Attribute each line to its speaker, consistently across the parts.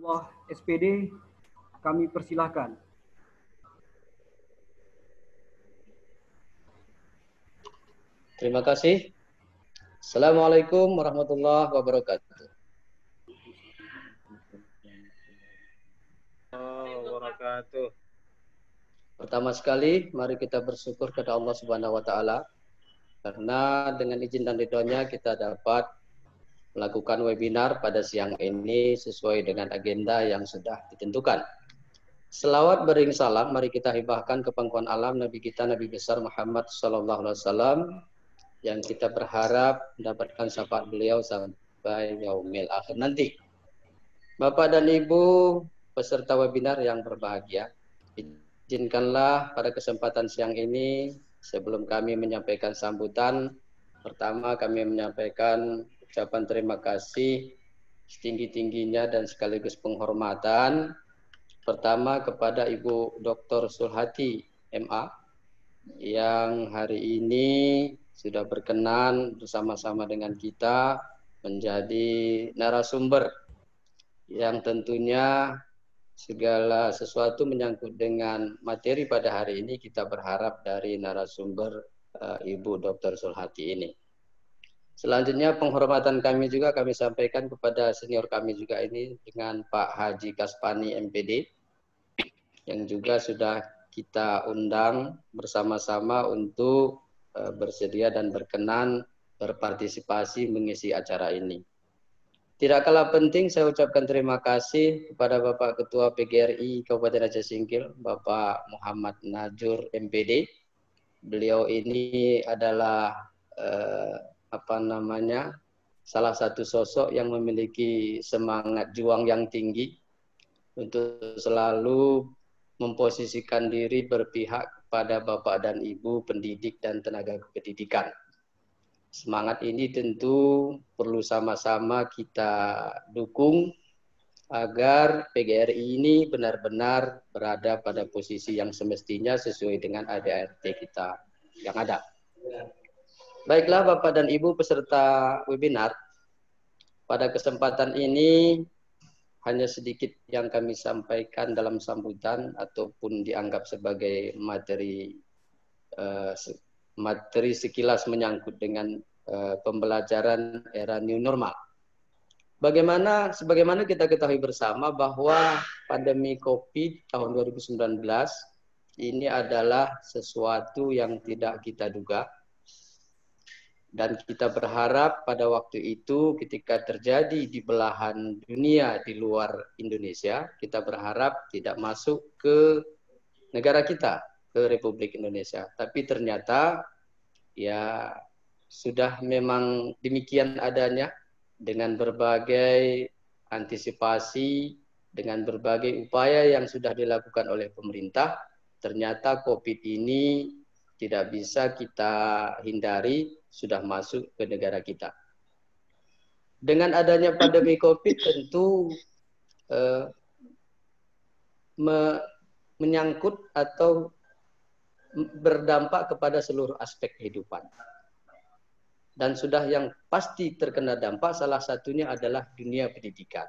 Speaker 1: Wah, SPD kami persilahkan.
Speaker 2: Terima kasih. Assalamualaikum warahmatullahi wabarakatuh.
Speaker 3: Wabarakatuh.
Speaker 2: Pertama sekali, mari kita bersyukur kepada Allah Subhanahu wa taala karena dengan izin dan ridhonya kita dapat melakukan webinar pada siang ini sesuai dengan agenda yang sudah ditentukan. Selawat bering salam, mari kita hibahkan ke pangkuan alam Nabi kita Nabi besar Muhammad sallallahu alaihi wasallam yang kita berharap mendapatkan syafaat beliau sampai yaumil akhir nanti. Bapak dan Ibu peserta webinar yang berbahagia, izinkanlah pada kesempatan siang ini sebelum kami menyampaikan sambutan, pertama kami menyampaikan ucapan terima kasih setinggi-tingginya dan sekaligus penghormatan pertama kepada Ibu Dr. Sulhati MA yang hari ini sudah berkenan bersama-sama dengan kita menjadi narasumber yang tentunya segala sesuatu menyangkut dengan materi pada hari ini kita berharap dari narasumber Ibu Dr. Sulhati ini. Selanjutnya penghormatan kami juga kami sampaikan kepada senior kami juga ini dengan Pak Haji Kaspani MPD yang juga sudah kita undang bersama-sama untuk bersedia dan berkenan berpartisipasi mengisi acara ini. Tidak kalah penting saya ucapkan terima kasih kepada Bapak Ketua PGRI Kabupaten Aceh Singkil, Bapak Muhammad Najur MPD. Beliau ini adalah salah satu sosok yang memiliki semangat juang yang tinggi untuk selalu memposisikan diri berpihak kepada Bapak dan Ibu pendidik dan tenaga pendidikan. Semangat ini tentu perlu sama-sama kita dukung agar PGRI ini benar-benar berada pada posisi yang semestinya sesuai dengan ADART kita yang ada. Baiklah Bapak dan Ibu peserta webinar, pada kesempatan ini hanya sedikit yang kami sampaikan dalam sambutan ataupun dianggap sebagai materi sekilas menyangkut dengan pembelajaran era new normal. Sebagaimana kita ketahui bersama bahwa pandemi COVID tahun 2019 ini adalah sesuatu yang tidak kita duga. Dan kita berharap pada waktu itu ketika terjadi di belahan dunia di luar Indonesia, kita berharap tidak masuk ke negara kita, ke Republik Indonesia. Tapi ternyata ya sudah memang demikian adanya dengan berbagai antisipasi, dengan berbagai upaya yang sudah dilakukan oleh pemerintah, ternyata COVID ini tidak bisa kita hindari, sudah masuk ke negara kita. Dengan adanya pandemi COVID tentu menyangkut atau berdampak kepada seluruh aspek kehidupan. Dan sudah yang pasti terkena dampak salah satunya adalah dunia pendidikan.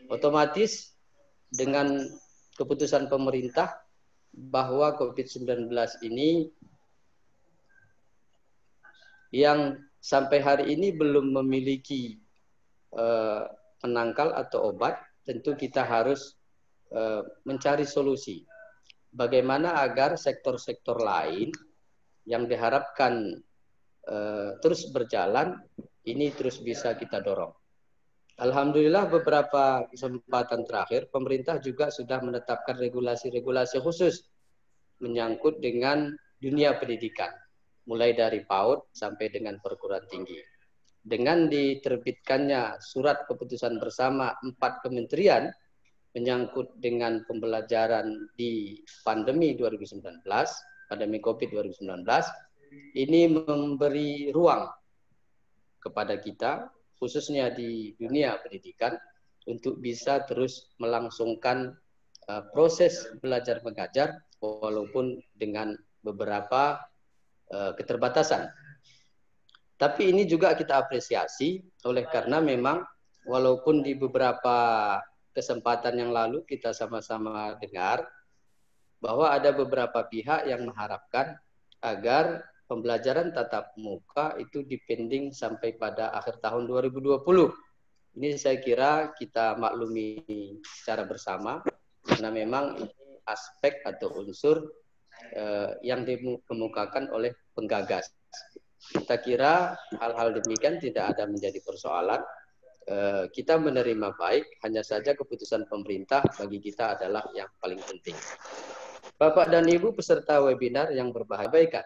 Speaker 2: Otomatis dengan keputusan pemerintah bahwa COVID-19 ini yang sampai hari ini belum memiliki penangkal atau obat, tentu kita harus mencari solusi. Bagaimana agar sektor-sektor lain yang diharapkan terus berjalan, ini terus bisa kita dorong. Alhamdulillah beberapa kesempatan terakhir, pemerintah juga sudah menetapkan regulasi-regulasi khusus menyangkut dengan dunia pendidikan. Mulai dari PAUD sampai dengan perguruan tinggi. Dengan diterbitkannya surat keputusan bersama 4 kementerian menyangkut dengan pembelajaran di pandemi 2019, pandemi COVID 2019, ini memberi ruang kepada kita, khususnya di dunia pendidikan, untuk bisa terus melangsungkan proses belajar mengajar, walaupun dengan beberapa keterbatasan. Tapi ini juga kita apresiasi oleh karena memang walaupun di beberapa kesempatan yang lalu kita sama-sama dengar bahwa ada beberapa pihak yang mengharapkan agar pembelajaran tatap muka itu dipending sampai pada akhir tahun 2020. Ini saya kira kita maklumi secara bersama, karena memang ini aspek atau unsur yang dikemukakan oleh penggagas. Kita kira hal-hal demikian tidak ada menjadi persoalan. Kita menerima baik, hanya saja keputusan pemerintah bagi kita adalah yang paling penting. Bapak dan Ibu peserta webinar yang berbahagia,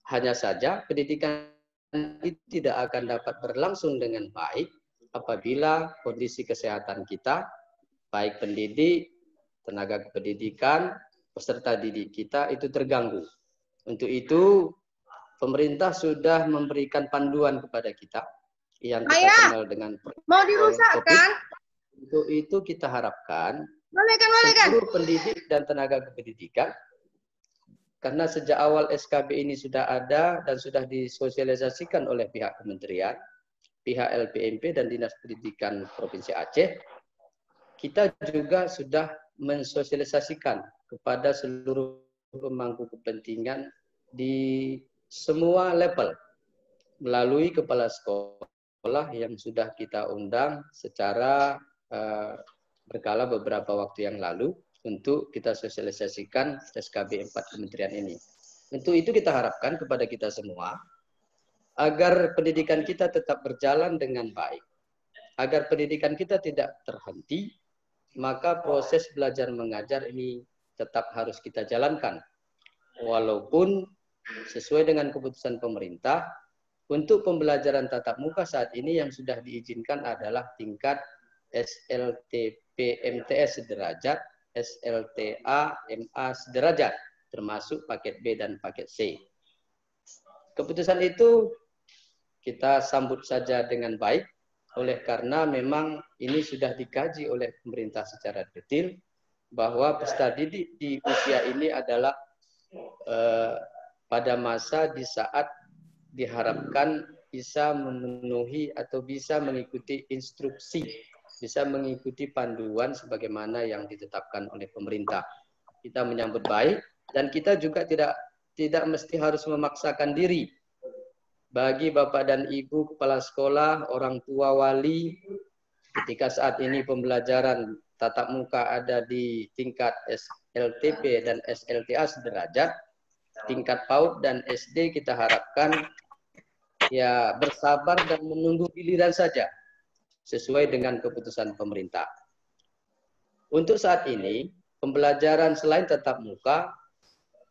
Speaker 2: hanya saja pendidikan itu tidak akan dapat berlangsung dengan baik apabila kondisi kesehatan kita, baik pendidik, tenaga kependidikan, peserta didik kita itu terganggu. Untuk itu, pemerintah sudah memberikan panduan kepada kita yang kita kenal dengan
Speaker 3: mau dirusakkan.
Speaker 2: Untuk itu kita harapkan seluruh pendidik dan tenaga kependidikan, karena sejak awal SKB ini sudah ada dan sudah disosialisasikan oleh pihak kementerian, pihak LPMP dan Dinas Pendidikan Provinsi Aceh, kita juga sudah mensosialisasikan kepada seluruh pemangku kepentingan di semua level melalui kepala sekolah yang sudah kita undang secara berkala beberapa waktu yang lalu untuk kita sosialisasikan SKB 4 kementerian ini. Untuk itu kita harapkan kepada kita semua agar pendidikan kita tetap berjalan dengan baik, agar pendidikan kita tidak terhenti, maka proses belajar mengajar ini tetap harus kita jalankan. Walaupun sesuai dengan keputusan pemerintah, untuk pembelajaran tatap muka saat ini yang sudah diizinkan adalah tingkat SLTP-MTS sederajat, SLTA-MA sederajat, termasuk paket B dan paket C. Keputusan itu kita sambut saja dengan baik, oleh karena memang ini sudah dikaji oleh pemerintah secara detail, bahwa peserta didik di usia ini adalah pada masa di saat diharapkan bisa memenuhi atau bisa mengikuti instruksi, bisa mengikuti panduan sebagaimana yang ditetapkan oleh pemerintah. Kita menyambut baik dan kita juga tidak mesti harus memaksakan diri. Bagi Bapak dan Ibu kepala sekolah, orang tua, wali, ketika saat ini pembelajaran tatap muka ada di tingkat SLTP dan SLTA sederajat, tingkat PAUD dan SD kita harapkan ya bersabar dan menunggu giliran saja sesuai dengan keputusan pemerintah. Untuk saat ini, pembelajaran selain tatap muka,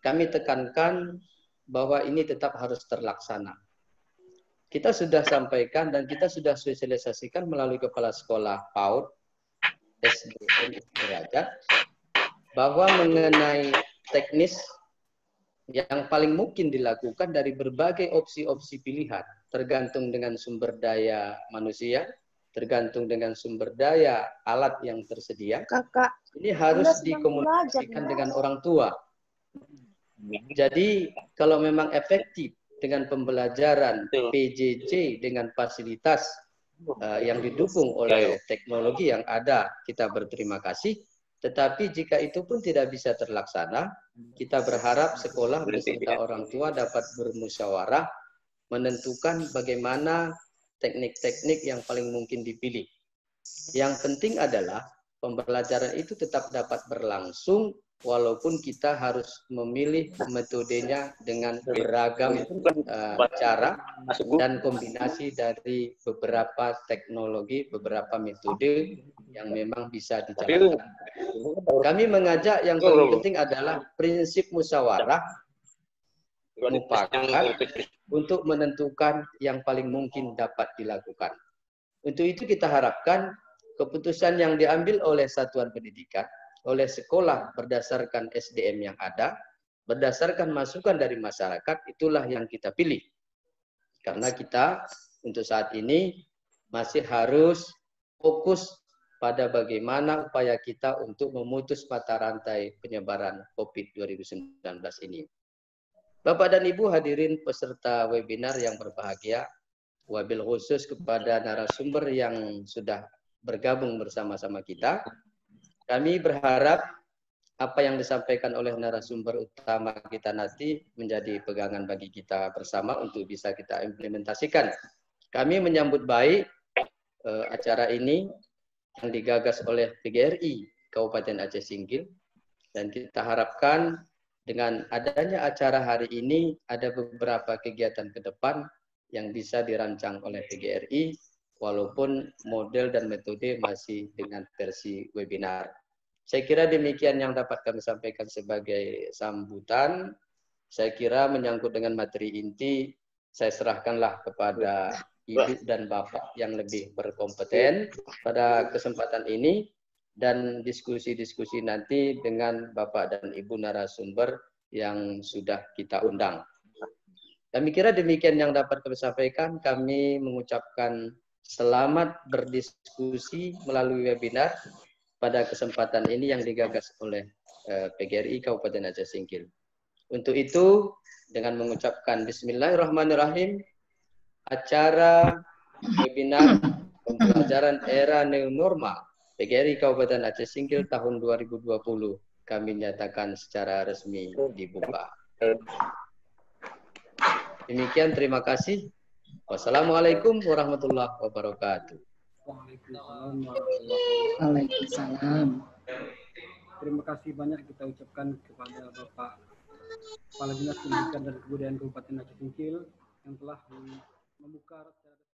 Speaker 2: kami tekankan bahwa ini tetap harus terlaksana. Kita sudah sampaikan dan kita sudah sosialisasikan melalui kepala sekolah PAUD, SDN derajat, bahwa mengenai teknis yang paling mungkin dilakukan dari berbagai opsi-opsi pilihan, tergantung dengan sumber daya manusia, tergantung dengan sumber daya alat yang tersedia.
Speaker 3: Kakak,
Speaker 2: ini harus dikomunikasikan dengan orang tua. Jadi kalau memang efektif dengan pembelajaran PJJ dengan fasilitas yang didukung oleh teknologi yang ada, kita berterima kasih. Tetapi jika itu pun tidak bisa terlaksana, kita berharap sekolah beserta orang tua dapat bermusyawarah menentukan bagaimana teknik-teknik yang paling mungkin dipilih. Yang penting adalah pembelajaran itu tetap dapat berlangsung walaupun kita harus memilih metodenya dengan beragam cara dan kombinasi dari beberapa teknologi, beberapa metode yang memang bisa dijalankan. Kami mengajak yang paling penting adalah prinsip musyawarah mufakat untuk menentukan yang paling mungkin dapat dilakukan. Untuk itu kita harapkan keputusan yang diambil oleh satuan pendidikan, oleh sekolah berdasarkan SDM yang ada, berdasarkan masukan dari masyarakat, itulah yang kita pilih. Karena kita untuk saat ini masih harus fokus pada bagaimana upaya kita untuk memutus mata rantai penyebaran COVID 2019 ini. Bapak dan Ibu hadirin peserta webinar yang berbahagia, wabil khusus kepada narasumber yang sudah bergabung bersama-sama kita. Kami berharap apa yang disampaikan oleh narasumber utama kita nanti menjadi pegangan bagi kita bersama untuk bisa kita implementasikan. Kami menyambut baik acara ini yang digagas oleh PGRI Kabupaten Aceh Singkil, dan kita harapkan dengan adanya acara hari ini ada beberapa kegiatan ke depan yang bisa dirancang oleh PGRI walaupun model dan metode masih dengan versi webinar. Saya kira demikian yang dapat kami sampaikan sebagai sambutan. Saya kira menyangkut dengan materi inti, saya serahkanlah kepada Ibu dan Bapak yang lebih berkompeten pada kesempatan ini, dan diskusi-diskusi nanti dengan Bapak dan Ibu narasumber yang sudah kita undang. Kami kira demikian yang dapat kami sampaikan. Kami mengucapkan selamat berdiskusi melalui webinar pada kesempatan ini yang digagas oleh PGRI Kabupaten Aceh Singkil. Untuk itu, dengan mengucapkan Bismillahirrahmanirrahim, acara webinar pembelajaran era new normal PGRI Kabupaten Aceh Singkil tahun 2020 kami nyatakan secara resmi dibuka. Demikian, terima kasih. Wassalamualaikum warahmatullahi wabarakatuh.
Speaker 3: Waalaikumsalam.
Speaker 1: Terima kasih banyak kita ucapkan kepada Bapak Kepala Dinas Pendidikan dan Kebudayaan Kabupaten Aceh Singkil yang telah membuka